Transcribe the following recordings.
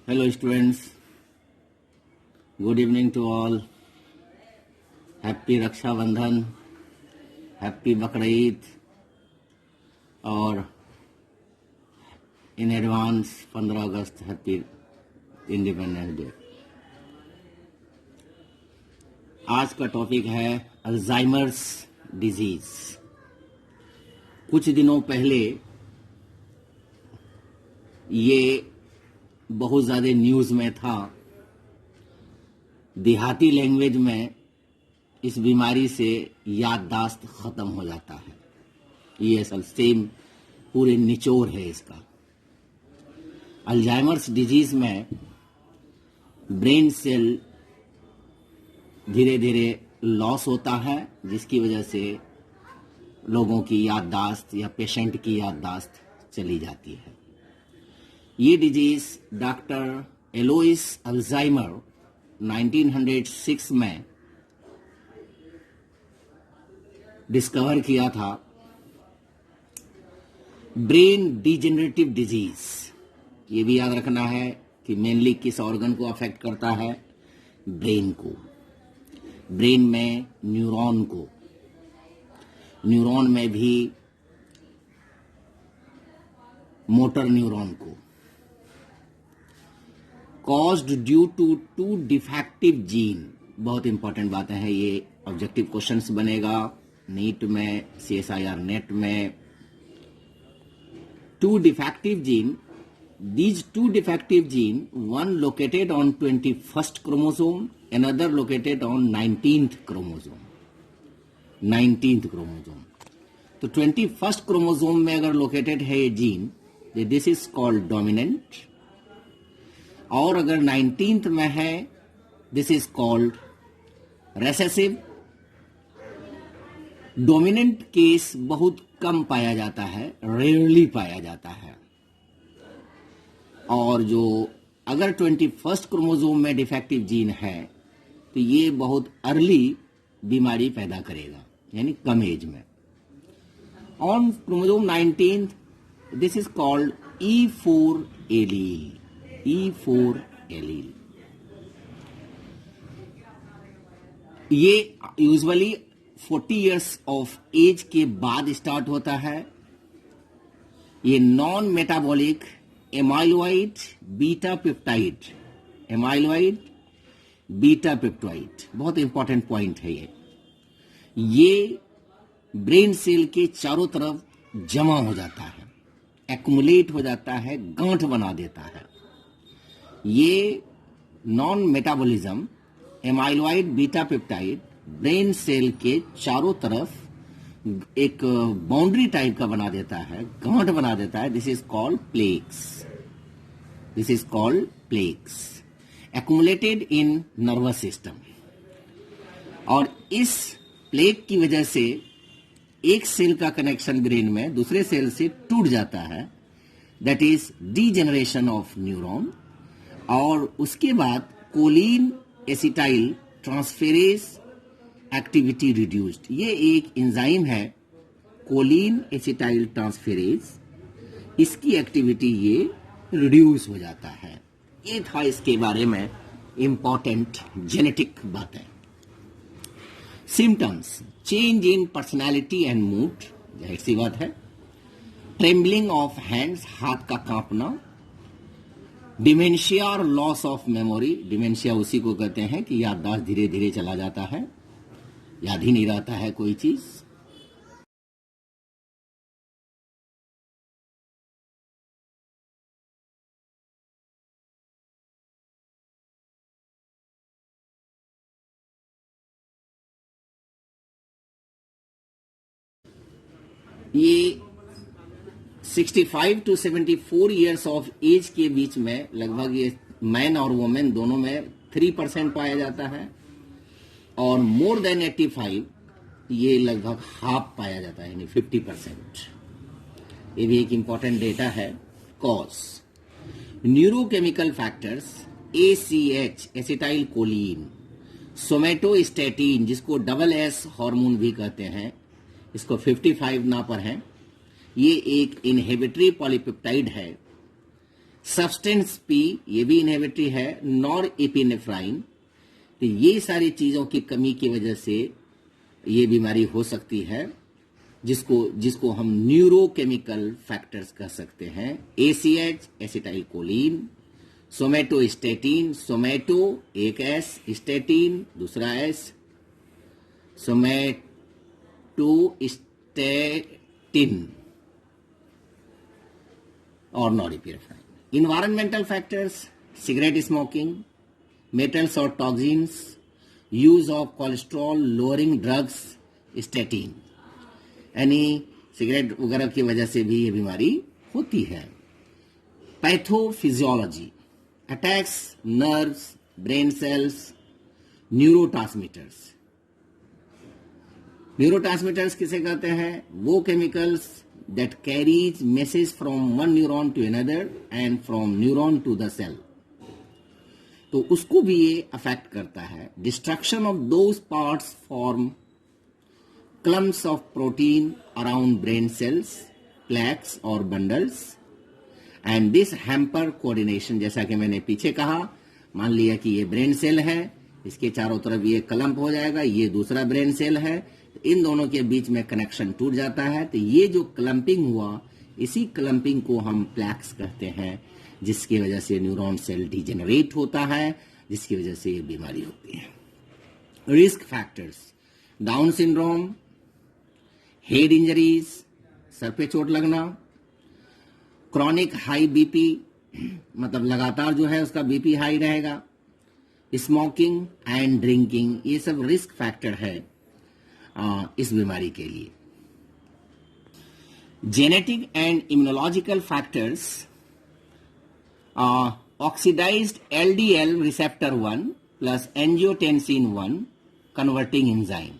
Hello students, good evening to all. Happy Raksha Bandhan, Happy Bakra Eid और in advance 15 August Happy Independence Day. आज का topic है Alzheimer's disease. कुछ दिनों पहले ये बहुत ज़्यादा न्यूज़ में था। देहाती लैंग्वेज में इस बीमारी से याददाश्त ख़त्म हो जाता है। ये असल सेम पूरे निचोड़ है इसका। अल्जाइमर्स डिजीज़ में ब्रेन सेल धीरे धीरे लॉस होता है, जिसकी वजह से लोगों की याददाश्त या पेशेंट की याददाश्त चली जाती है। ये डिजीज डॉक्टर एलोइस अल्जाइमर 1906 में डिस्कवर किया था। ब्रेन डिजेनरेटिव डिजीज, ये भी याद रखना है कि मेनली किस ऑर्गन को अफेक्ट करता है, ब्रेन को। ब्रेन में न्यूरॉन को, न्यूरॉन में भी मोटर न्यूरॉन को। Caused due to 2 defective gene, बहुत इंपॉर्टेंट बातें हैं ये। ऑब्जेक्टिव क्वेश्चंस बनेगा नीट में, CSIR नेट में। 2 defective gene, these 2 defective gene, one located on 21st chromosome, another located on 19th chromosome। 19th chromosome, तो 21st chromosome में अगर लोकेटेड है ये gene, this is called dominant. और अगर 19th में है, this is called recessive. Dominant case बहुत कम पाया जाता है, रेयरली पाया जाता है। और जो अगर 21st क्रोमोसोम में डिफेक्टिव जीन है, तो ये बहुत अर्ली बीमारी पैदा करेगा, यानी कम एज में। On chromosome 19, this is called E4 allele. E4 allele ये यूजुअली 40 इयर्स ऑफ एज के बाद स्टार्ट होता है। ये non metabolic amyloid beta peptide, amyloid beta peptide, बहुत इंपॉर्टेंट पॉइंट है ये ब्रेन सेल के चारों तरफ जमा हो जाता है, एक्युमुलेट हो जाता है, गांठ बना देता है। ये non metabolism amyloid beta peptide brain cell के चारों तरफ एक बाउंड्री टाइप का बना देता है, गांठ बना देता है। This is called plaques. This is called plaques, accumulated in nervous system. और इस प्लेक की वजह से एक सेल का कनेक्शन ब्रेन में दूसरे सेल से टूट जाता है, that is degeneration of neuron. और उसके बाद choline acetyl transferase activity reduced. ये एक एंजाइम है, कोलिन एसिटाइल ट्रांसफेरेज, इसकी एक्टिविटी ये रिड्यूस हो जाता है। ये था इसके बारे में इंपॉर्टेंट जेनेटिक बातें। Symptoms, change in personality and mood, जाहिर सी बात है। ट्रेम्बलिंग ऑफ हैंड्स, हाथ का कांपना। डिमेंशिया और लॉस ऑफ मेमोरी, डिमेंशिया उसी को कहते हैं कि याददाश्त धीरे धीरे चला जाता है, याद ही नहीं रहता है कोई चीज। ये 65 to 74 ईयर्स ऑफ एज के बीच में लगभग ये मैन और वुमेन दोनों में 3% पाया जाता है। और मोर देन 85 ये लगभग हाफ पाया जाता है, यानी 50%। ये भी एक इंपॉर्टेंट डेटा है। Cause, neurochemical factors, ACH acetylcholine Colin, somatostatin जिसको SS हार्मोन भी कहते हैं, इसको 55 ना पर है। ये एक इनहिबिटरी पॉलीपेप्टाइड है सब्सटेंस पी ये भी इनहिबिटरी है, नॉर एपिनेफ्राइन। तो ये सारी चीजों की कमी की वजह से ये बीमारी हो सकती है, जिसको हम न्यूरोकेमिकल फैक्टर्स कह सकते हैं। ACH एसिटाइल कोलिन, सोमेटोस्टेटिन, सोमेटो एक एस, स्टेटिन दूसरा एस, सोमेटोस्टेटिन और norepinephrine. Environmental factors, cigarette smoking, metals और toxins, use of cholesterol lowering drugs, statin, यानी सिगरेट वगैरह की वजह से भी ये बीमारी होती है। Pathophysiology, attacks nerves, brain cells, neurotransmitters. Neurotransmitters किसे कहते हैं? वो chemicals that carries message from one neuron to another and from neuron to the cell. तो उसको भी ये अफेक्ट करता है। Destruction of those parts form clumps of protein around brain cells, plaques और bundles, and this hamper coordination. जैसा कि मैंने पीछे कहा, मान लिया कि ये ब्रेन सेल है, इसके चारों तरफ ये क्लम्प हो जाएगा, ये दूसरा ब्रेन सेल है, इन दोनों के बीच में कनेक्शन टूट जाता है। तो ये जो क्लम्पिंग हुआ, इसी क्लम्पिंग को हम प्लेक्स कहते हैं, जिसकी वजह से न्यूरॉन सेल डिजेनरेट होता है, जिसकी वजह से ये बीमारी होती है। Risk factors, down syndrome, head injuries, sir पे चोट लगना, क्रॉनिक हाई बीपी, मतलब लगातार जो है उसका बीपी हाई रहेगा, स्मोकिंग एंड ड्रिंकिंग, ये सब रिस्क फैक्टर है इस बीमारी के लिए। Genetic and immunological factors, oxidized LDL receptor 1 plus angiotensin 1 converting enzyme.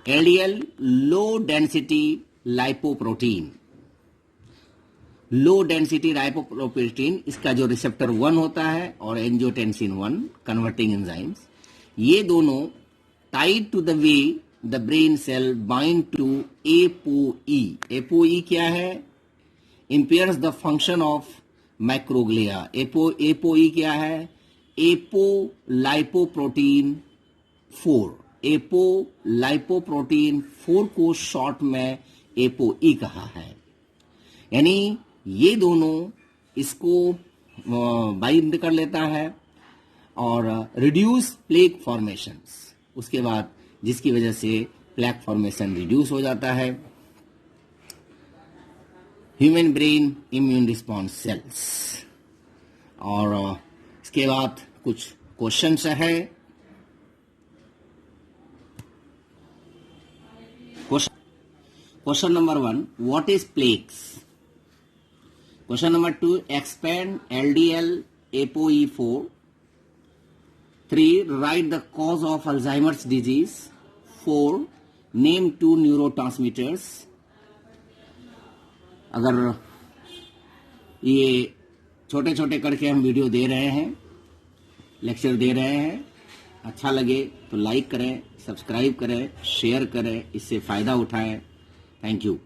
LDL low density lipoprotein, low density lipoprotein, इसका जो रिसेप्टर 1 होता है, और एंजियोटेंसिन 1 कन्वर्टिंग एंजाइम्स, ये दोनों tied to the way the brain cell bind to ApoE। ApoE क्या है? impairs the function of macroglia। ApoE क्या है? apolipoprotein 4। apolipoprotein 4 को शॉर्ट में ApoE कहा है। यानी ये दोनों इसको बाइंड कर लेता है और रिड्यूस प्लेक फॉर्मेशंस, उसके बाद जिसकी वजह से प्लेक फॉर्मेशन रिड्यूस हो जाता है। Human brain immune response cells. और इसके बाद कुछ क्वेश्चंस है। Question number 1, what is plaques? Question number 2, expand LDL ApoE4। 3, write the cause of Alzheimer's disease। 4, name 2 neurotransmitters। अगर ये छोटे छोटे करके हम वीडियो दे रहे हैं, लेक्चर दे रहे हैं, अच्छा लगे तो लाइक करें, सब्सक्राइब करें, शेयर करें, इससे फायदा उठाएं। Thank you.